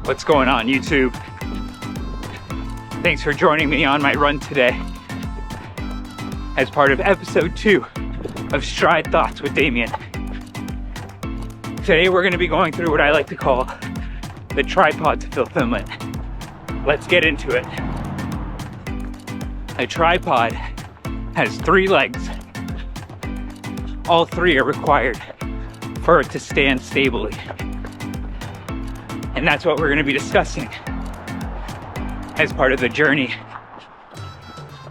What's going on, YouTube? Thanks for joining me on my run today as part of episode 2 of Stride Thoughts with Damien. Today we're going to be going through what I like to call the tripod to fulfillment. Let's get into it. A tripod has 3 legs. All 3 are required for it to stand stably. And that's what we're going to be discussing as part of the journey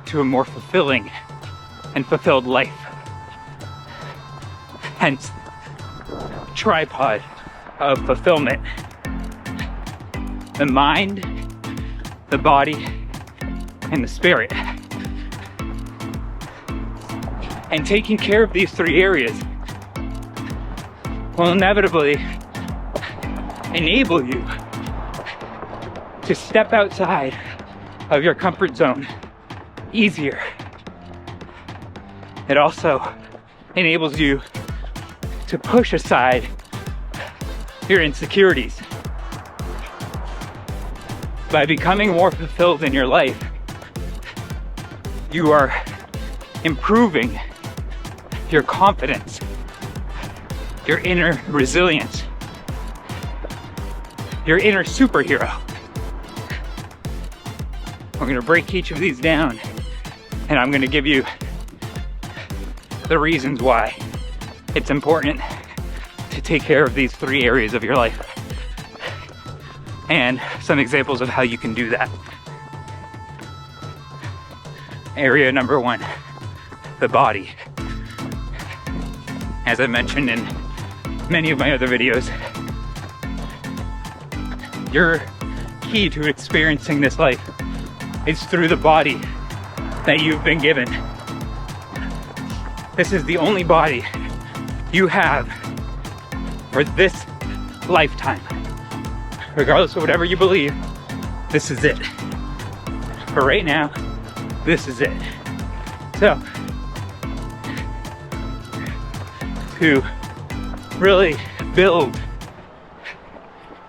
to a more fulfilling and fulfilled life. Hence, tripod of fulfillment. The mind, the body, and the spirit. And taking care of these 3 areas will inevitably enable you to step outside of your comfort zone easier. It also enables you to push aside your insecurities. By becoming more fulfilled in your life, you are improving your confidence, your inner resilience, your inner superhero. We're going to break each of these down, and I'm going to give you the reasons why it's important to take care of these 3 areas of your life, and some examples of how you can do that. Area number 1, the body. As I mentioned in many of my other videos, your key to experiencing this life is through the body that you've been given. This is the only body you have for this lifetime. Regardless of whatever you believe, this is it. For right now, this is it. So, to really build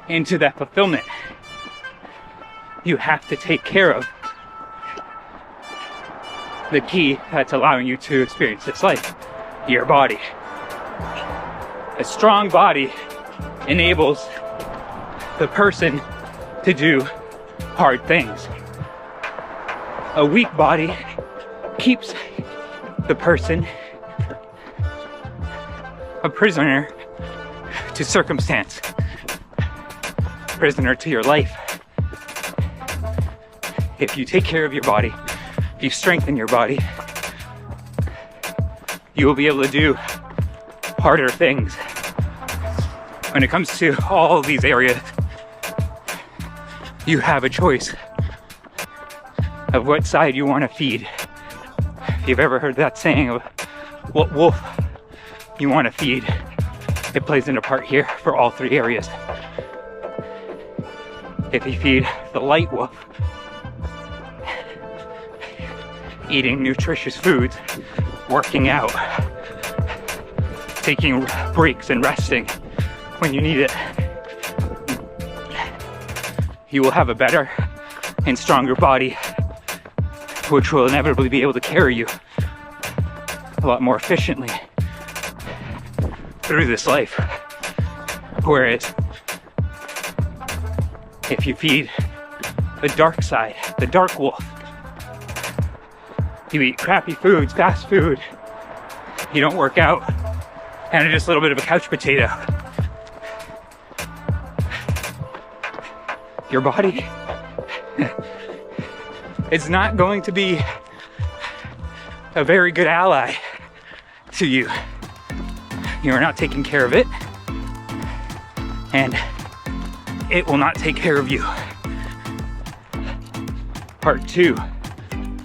into that fulfillment, you have to take care of the key that's allowing you to experience this life, your body. A strong body enables the person to do hard things. A weak body keeps the person a prisoner to circumstance, prisoner to your life. If you take care of your body, if you strengthen your body, you will be able to do harder things. When it comes to all these areas, you have a choice of what side you want to feed. If you've ever heard that saying of what wolf you want to feed, it plays into part here for all 3 areas. If you feed the light wolf, eating nutritious foods, working out, taking breaks and resting when you need it, you will have a better and stronger body, which will inevitably be able to carry you a lot more efficiently through this life. Whereas if you feed the dark side, the dark wolf, you eat crappy foods, fast food, you don't work out, and you're just a little bit of a couch potato, your body is not going to be a very good ally to you. You are not taking care of it, and it will not take care of you. Part 2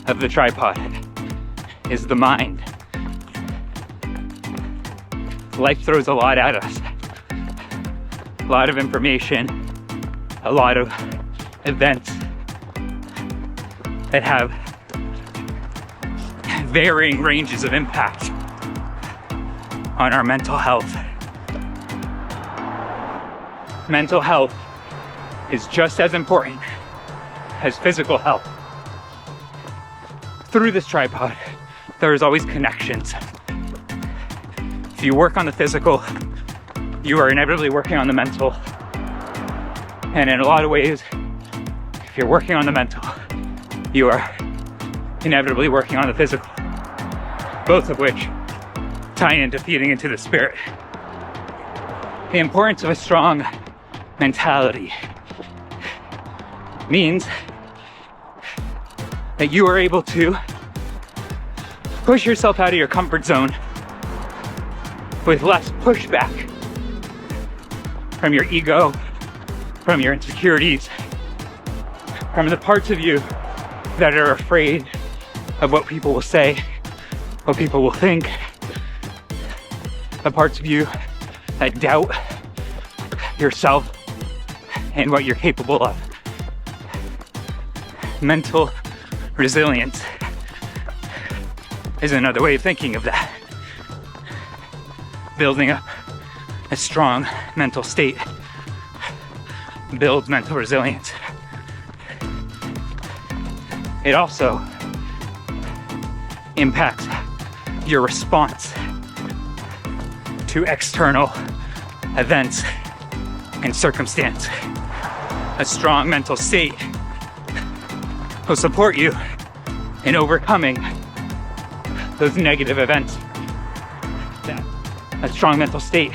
of the tripod is the mind. Life throws a lot at us. A lot of information, a lot of events that have varying ranges of impact on our mental health. Mental health is just as important as physical health. Through this tripod, there is always connections. If you work on the physical, you are inevitably working on the mental. And in a lot of ways, if you're working on the mental, you are inevitably working on the physical, both of which tie into feeding into the spirit. The importance of a strong mentality means that you are able to push yourself out of your comfort zone with less pushback from your ego, from your insecurities, from the parts of you that are afraid of what people will say, what people will think, the parts of you that doubt yourself and what you're capable of. Mental resilience is another way of thinking of that. Building up a strong mental state builds mental resilience. It also impacts your response to external events and circumstance. A strong mental state will support you in overcoming those negative events. A strong mental state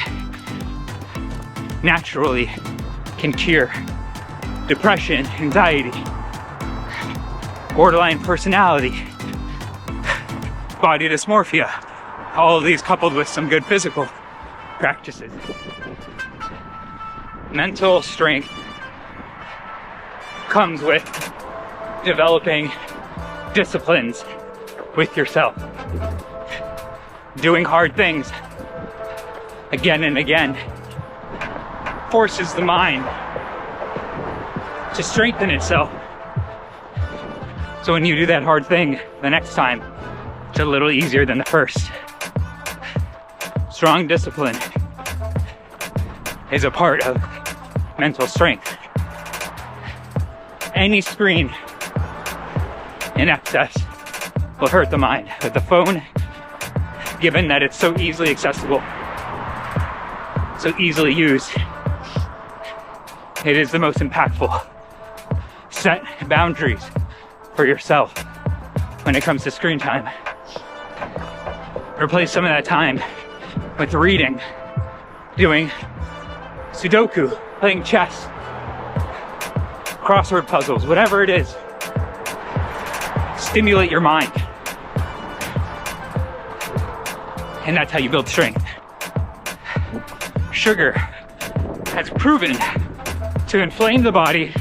naturally can cure depression, anxiety, borderline personality, body dysmorphia, all of these coupled with some good physical practices. Mental strength comes with developing disciplines with yourself. Doing hard things again and again forces the mind to strengthen itself. So when you do that hard thing the next time, it's a little easier than the first. Strong discipline is a part of mental strength. Any screen in excess will hurt the mind. With the phone, given that it's so easily accessible, so easily used, it is the most impactful. Set boundaries for yourself when it comes to screen time. Replace some of that time with reading, doing Sudoku, playing chess, crossword puzzles, whatever it is. Stimulate your mind. And that's how you build strength. Sugar has proven to inflame the body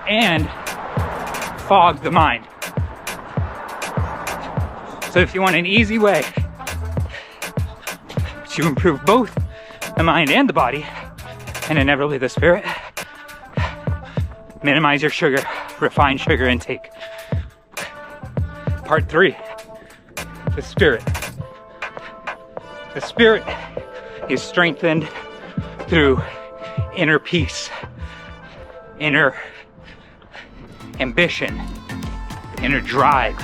and fog the mind. So if you want an easy way to improve both the mind and the body, and inevitably the spirit, minimize your sugar, refine sugar intake. Part 3, the spirit. The spirit is strengthened through inner peace, inner ambition, inner drive.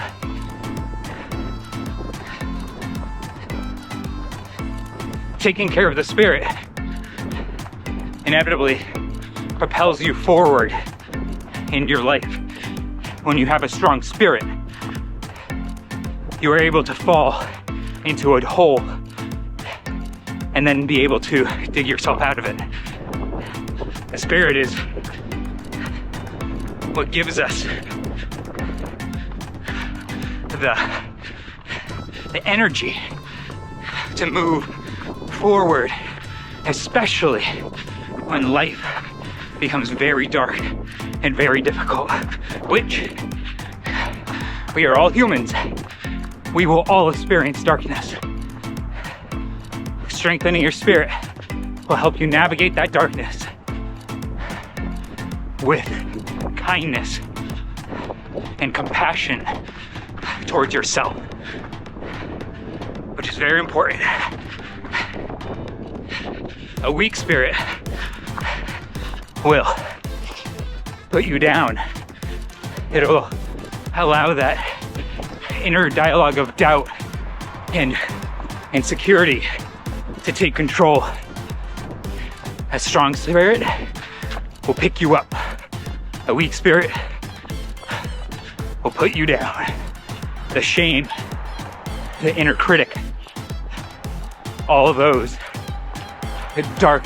Taking care of the spirit inevitably propels you forward in your life. When you have a strong spirit, you are able to fall into a hole and then be able to dig yourself out of it. The spirit is what gives us the energy to move forward, especially when life becomes very dark and very difficult, which we are all humans. We will all experience darkness. Strengthening your spirit will help you navigate that darkness with kindness and compassion towards yourself, which is very important. A weak spirit will put you down. It'll allow that inner dialogue of doubt and insecurity to take control. A strong spirit will pick you up. A weak spirit will put you down. The shame, the inner critic, all of those, the dark,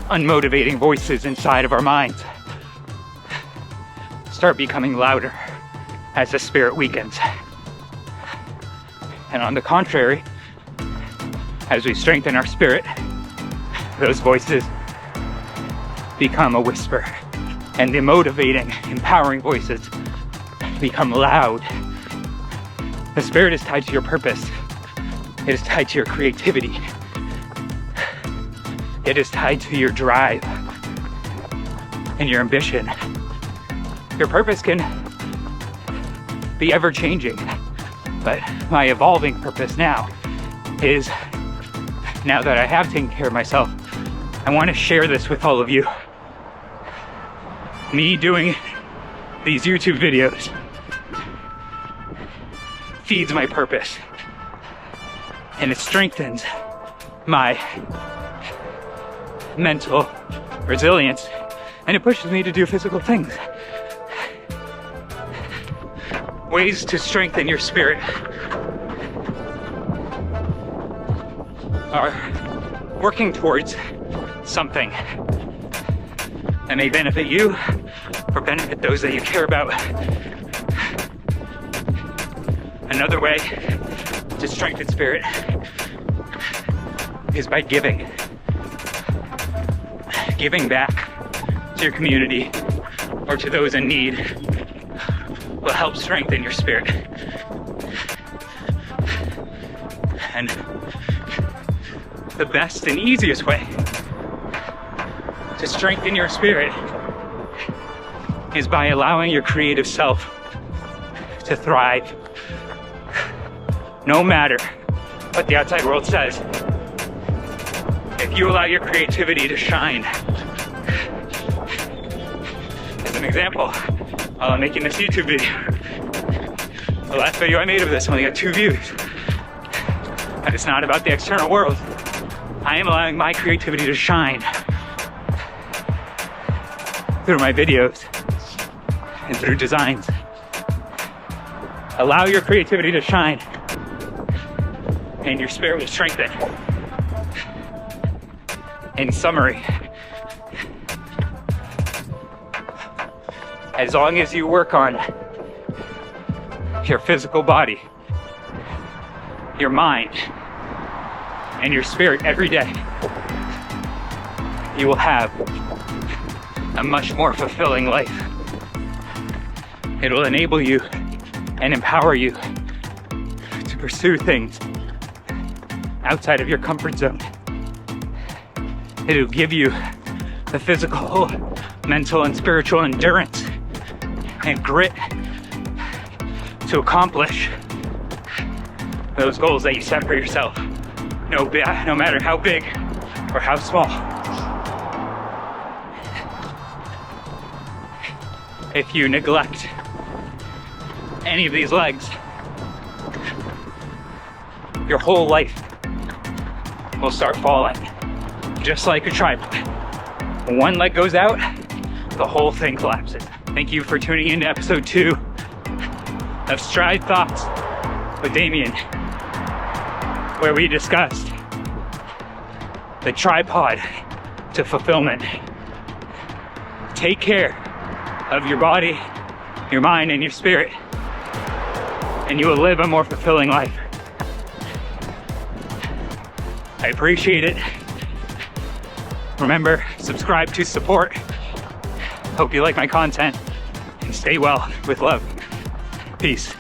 unmotivating voices inside of our minds start becoming louder as the spirit weakens. And on the contrary, as we strengthen our spirit, those voices become a whisper, and the motivating, empowering voices become loud. The spirit is tied to your purpose. It is tied to your creativity. It is tied to your drive and your ambition. Your purpose can be ever changing, but my evolving purpose now is, now that I have taken care of myself, I want to share this with all of you. Me doing these YouTube videos feeds my purpose, and it strengthens my mental resilience, and it pushes me to do physical things. Ways to strengthen your spirit are working towards something that may benefit you or benefit those that you care about. Another way to strengthen spirit is by giving. Giving back to your community or to those in need will help strengthen your spirit. And the best and easiest way to strengthen your spirit is by allowing your creative self to thrive. No matter what the outside world says, if you allow your creativity to shine. As an example, while I'm making this YouTube video, the last video I made of this only got 2 views. And it's not about the external world. I am allowing my creativity to shine through my videos and through designs. Allow your creativity to shine, and your spirit will strengthen. In summary, as long as you work on your physical body, your mind, and your spirit every day, you will have a much more fulfilling life. It will enable you and empower you to pursue things outside of your comfort zone. It will give you the physical, mental, and spiritual endurance and grit to accomplish those goals that you set for yourself, no matter how big or how small. If you neglect any of these legs, your whole life will start falling, just like a tripod. When one leg goes out, the whole thing collapses. Thank you for tuning in to episode 2 of Stride Thoughts with Damien, where we discussed the tripod to fulfillment. Take care of your body, your mind, and your spirit, and you will live a more fulfilling life. I appreciate it. Remember, subscribe to support. Hope you like my content, and stay well with love. Peace.